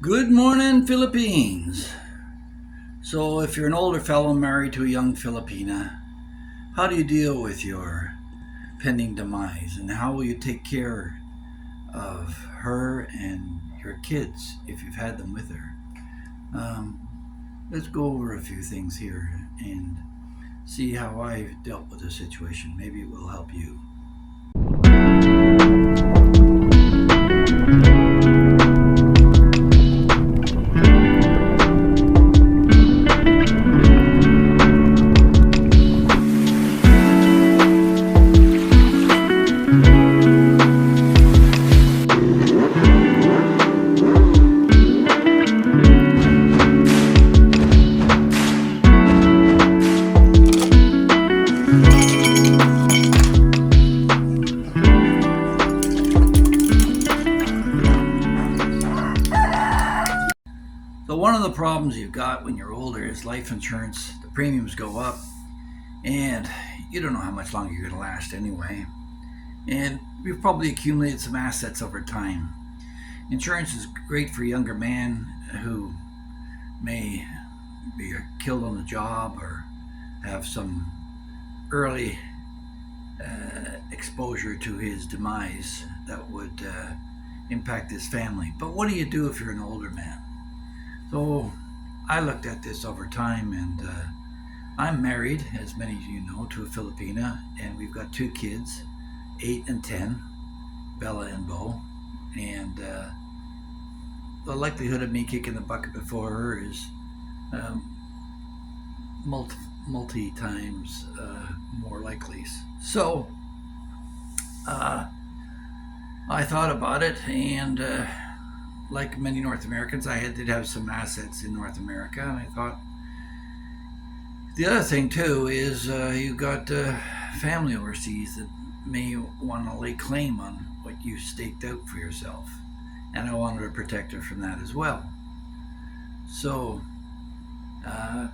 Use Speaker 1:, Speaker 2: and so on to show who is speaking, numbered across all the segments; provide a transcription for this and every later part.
Speaker 1: Good morning, Philippines. So, if you're an older fellow married to a young Filipina, how do you deal with your pending demise, and how will you take care of her and your kids if you've had them with her? Um, let's go over a few things here and see how I've dealt with the situation. Maybe it will help you. So, one of the problems you've got when you're older is life insurance. The premiums go up, and you don't know how much longer you're going to last anyway. And you've probably accumulated some assets over time. Insurance is great for a younger man who may be killed on the job or have some early exposure to his demise that would impact his family. But what do you do if you're an older man? So I looked at this over time, and I'm married, as many of you know, to a Filipina, and we've got two kids, 8 and 10, Bella and Bo. And the likelihood of me kicking the bucket before her is um, multi times more likely. So uh, I thought about it, and like many North Americans, I did have some assets in North America, and I thought the other thing too is you've got family overseas that may want to lay claim on what you staked out for yourself, and I wanted to protect her from that as well. So uh,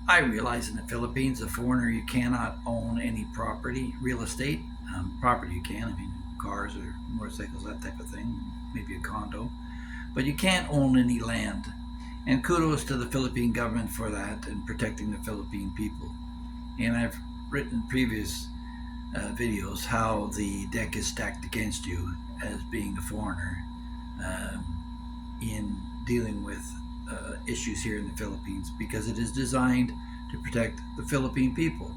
Speaker 1: I realize in the Philippines, a foreigner, you cannot own any property, real estate. Property you can, I mean, cars or motorcycles, that type of thing, maybe a condo. But you can't own any land. And kudos to the Philippine government for that and protecting the Philippine people. And I've written previous videos how the deck is stacked against you as being a foreigner in dealing with issues here in the Philippines, because it is designed to protect the Philippine people.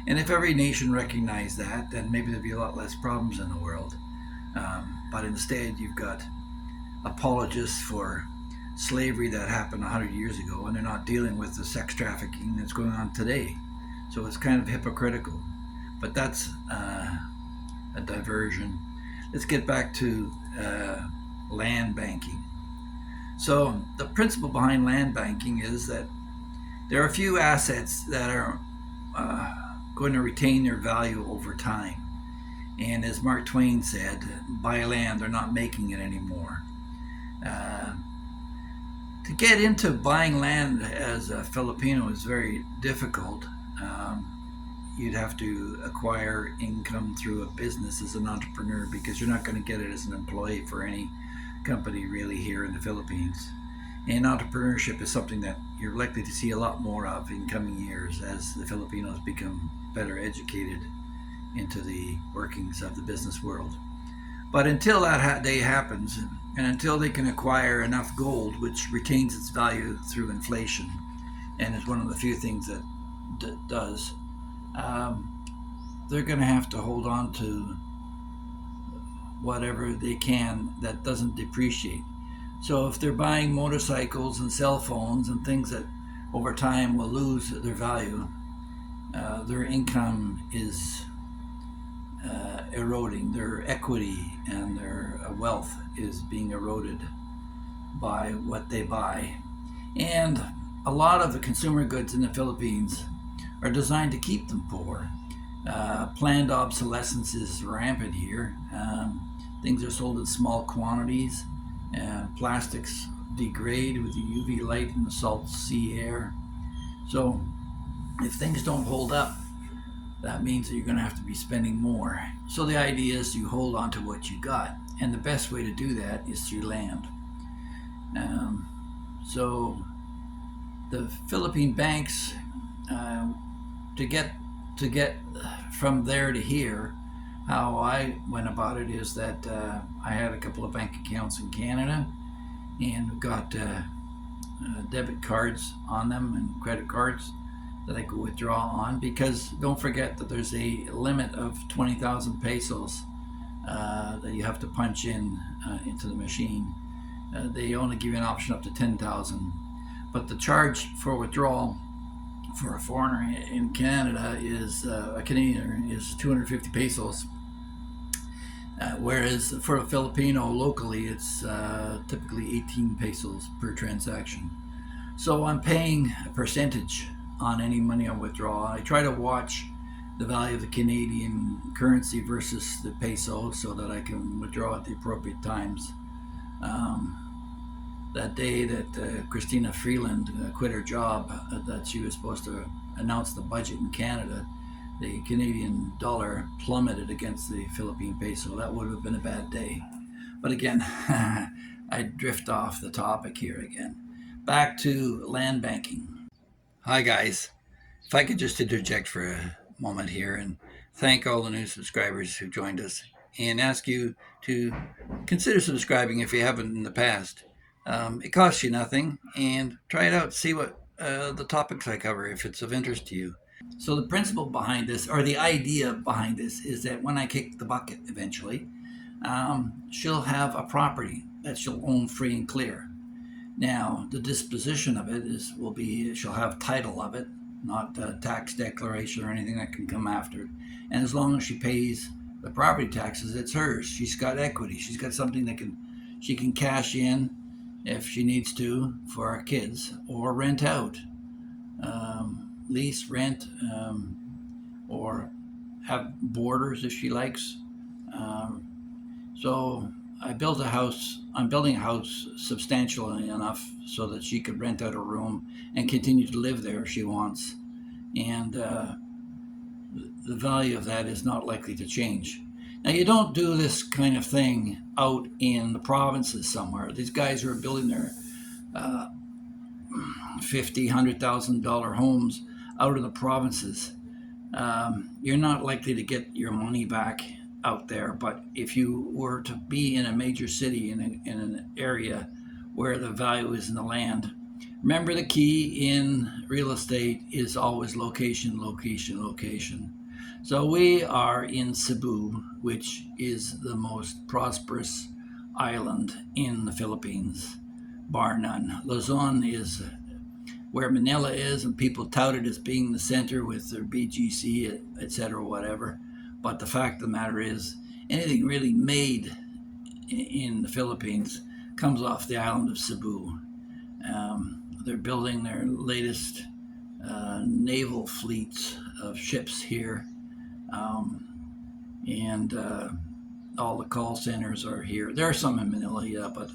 Speaker 1: And if every nation recognized that, then maybe there'd be a lot less problems in the world. But instead, you've got apologists for slavery that happened 100 years ago, and they're not dealing with the sex trafficking that's going on today. So it's kind of hypocritical. But that's a diversion. Let's get back to land banking. So the principle behind land banking is that there are a few assets that are going to retain their value over time. And as Mark Twain said, buy land, they're not making it anymore. Uh, to get into buying land as a Filipino is very difficult. You'd have to acquire income through a business as an entrepreneur, because you're not going to get it as an employee for any company really here in the Philippines. And entrepreneurship is something that you're likely to see a lot more of in coming years as the Filipinos become better educated into the workings of the business world. But until that day happens, and until they can acquire enough gold, which retains its value through inflation, and is one of the few things that does, they're going to have to hold on to whatever they can that doesn't depreciate. So if they're buying motorcycles and cell phones and things that over time will lose their value, their income is eroding. Their equity and their wealth is being eroded by what they buy. And a lot of the consumer goods in the Philippines are designed to keep them poor. Planned obsolescence is rampant here. Things are sold in small quantities. Plastics degrade with the UV light and the salt sea air. So if things don't hold up, that means that you're going to have to be spending more. So the idea is you hold on to what you got. And the best way to do that is through land. So the Philippine banks, uh, to get from there to here, how I went about it is that I had a couple of bank accounts in Canada and got debit cards on them and credit cards that I could withdraw on, because don't forget that there's a limit of 20,000 pesos that you have to punch in into the machine. They only give you an option up to 10,000, but the charge for withdrawal for a foreigner in Canada is a Canadian is 250 pesos, whereas for a Filipino locally it's typically 18 pesos per transaction. So I'm paying a percentage on any money I withdraw. I try to watch the value of the Canadian currency versus the peso so that I can withdraw at the appropriate times. Um, that day that Christina Freeland quit her job, that she was supposed to announce the budget in Canada, the Canadian dollar plummeted against the Philippine peso. That would have been a bad day. But again, I drift off the topic here again. Back to land banking. Hi, guys. If I could just interject for a moment here and thank all the new subscribers who joined us and ask you to consider subscribing if you haven't in the past. It costs you nothing, and try it out. See what the topics I cover, if it's of interest to you. So the principle behind this, or the idea behind this, is that when I kick the bucket eventually, she'll have a property that she'll own free and clear. Now, the disposition of it will be she'll have title of it, not a tax declaration or anything that can come after it. And as long as she pays the property taxes, it's hers. She's got equity. She's got something that she can cash in if she needs to for our kids, or rent out, lease, rent, or have boarders if she likes. Um, so I built a house. I'm building a house substantially enough so that she could rent out a room and continue to live there if she wants. And the value of that is not likely to change. Now, you don't do this kind of thing out in the provinces somewhere. These guys are building their uh, $50,000-$100,000 homes out of the provinces. You're not likely to get your money back out there. But if you were to be in a major city, in an area where the value is in the land, remember the key in real estate is always location, location, location. So we are in Cebu, which is the most prosperous island in the Philippines, bar none. Luzon is where Manila is, and people tout it as being the center with their BGC, etc., whatever. But the fact of the matter is, anything really made in the Philippines comes off the island of Cebu. They're building their latest naval fleets of ships here, and all the call centers are here. There are some in Manila, yeah, but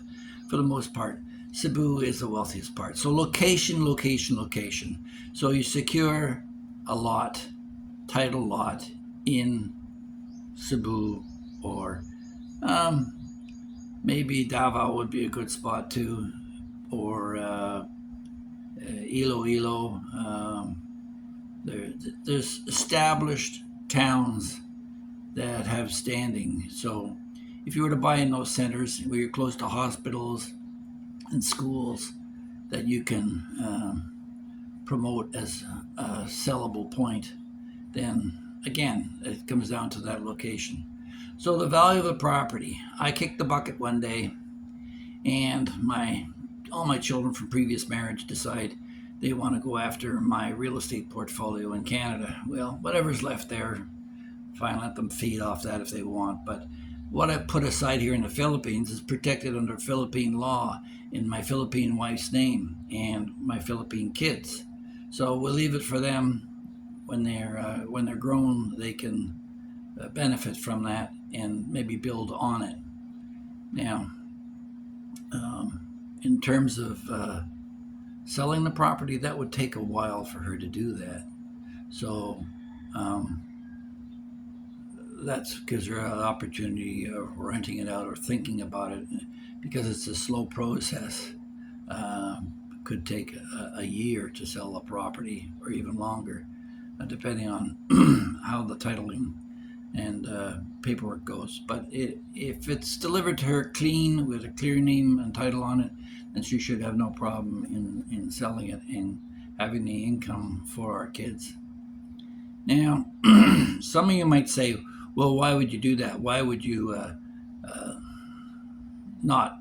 Speaker 1: for the most part, Cebu is the wealthiest part. So location, location, location. So you secure a lot, title lot in Cebu, or maybe Davao would be a good spot too, or Iloilo. There's established towns that have standing. So if you were to buy in those centers where you're close to hospitals and schools that you can promote as a sellable point, then again, it comes down to that location. So the value of the property. I kicked the bucket one day, and all my children from previous marriage decide they want to go after my real estate portfolio in Canada. Well, whatever's left there, fine, let them feed off that if they want. But what I've put aside here in the Philippines is protected under Philippine law in my Philippine wife's name and my Philippine kids. So we'll leave it for them. When they're grown, they can benefit from that and maybe build on it. Now, in terms of selling the property, that would take a while for her to do that. So that gives her an opportunity of renting it out or thinking about it, because it's a slow process. could take a year to sell a property, or even longer, depending on how the titling and paperwork goes. But if it's delivered to her clean with a clear name and title on it, then she should have no problem in selling it and having the income for our kids. Now, some of you might say, well, why would you do that? Why would you not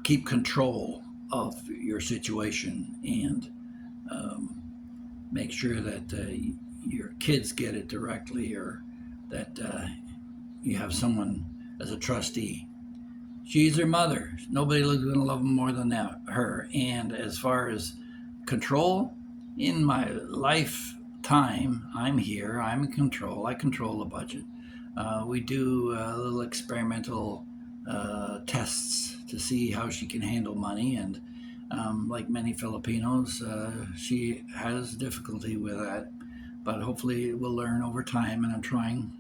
Speaker 1: keep control of your situation and make sure that your kids get it directly, or that you have someone as a trustee? She's her mother. Nobody's going to love them more than her. And as far as control, in my lifetime, I'm here. I'm in control. I control the budget. We do little experimental tests to see how she can handle money, and like many Filipinos, she has difficulty with that, but hopefully we'll learn over time, and I'm trying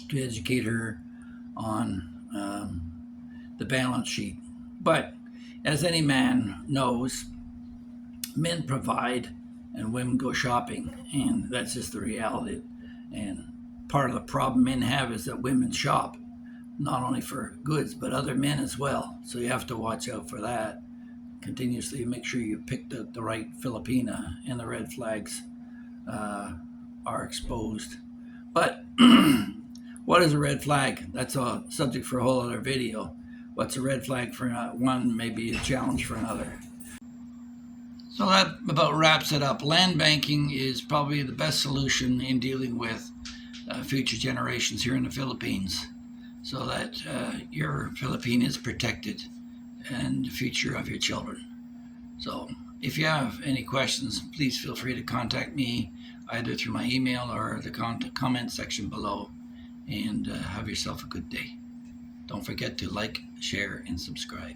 Speaker 1: to educate her on the balance sheet. But as any man knows, men provide and women go shopping, and that's just the reality. And part of the problem men have is that women shop not only for goods but other men as well, so you have to watch out for that continuously. Make sure you pick the right Filipina and the red flags are exposed. But what is a red flag? That's a subject for a whole other video. What's a red flag for one may be a challenge for another. So that about wraps it up. Land banking is probably the best solution in dealing with future generations here in the Philippines, so that your Philippine is protected and the future of your children. So if you have any questions, please feel free to contact me either through my email or the comment section below, and have yourself a good day. Don't forget to like, share, and subscribe.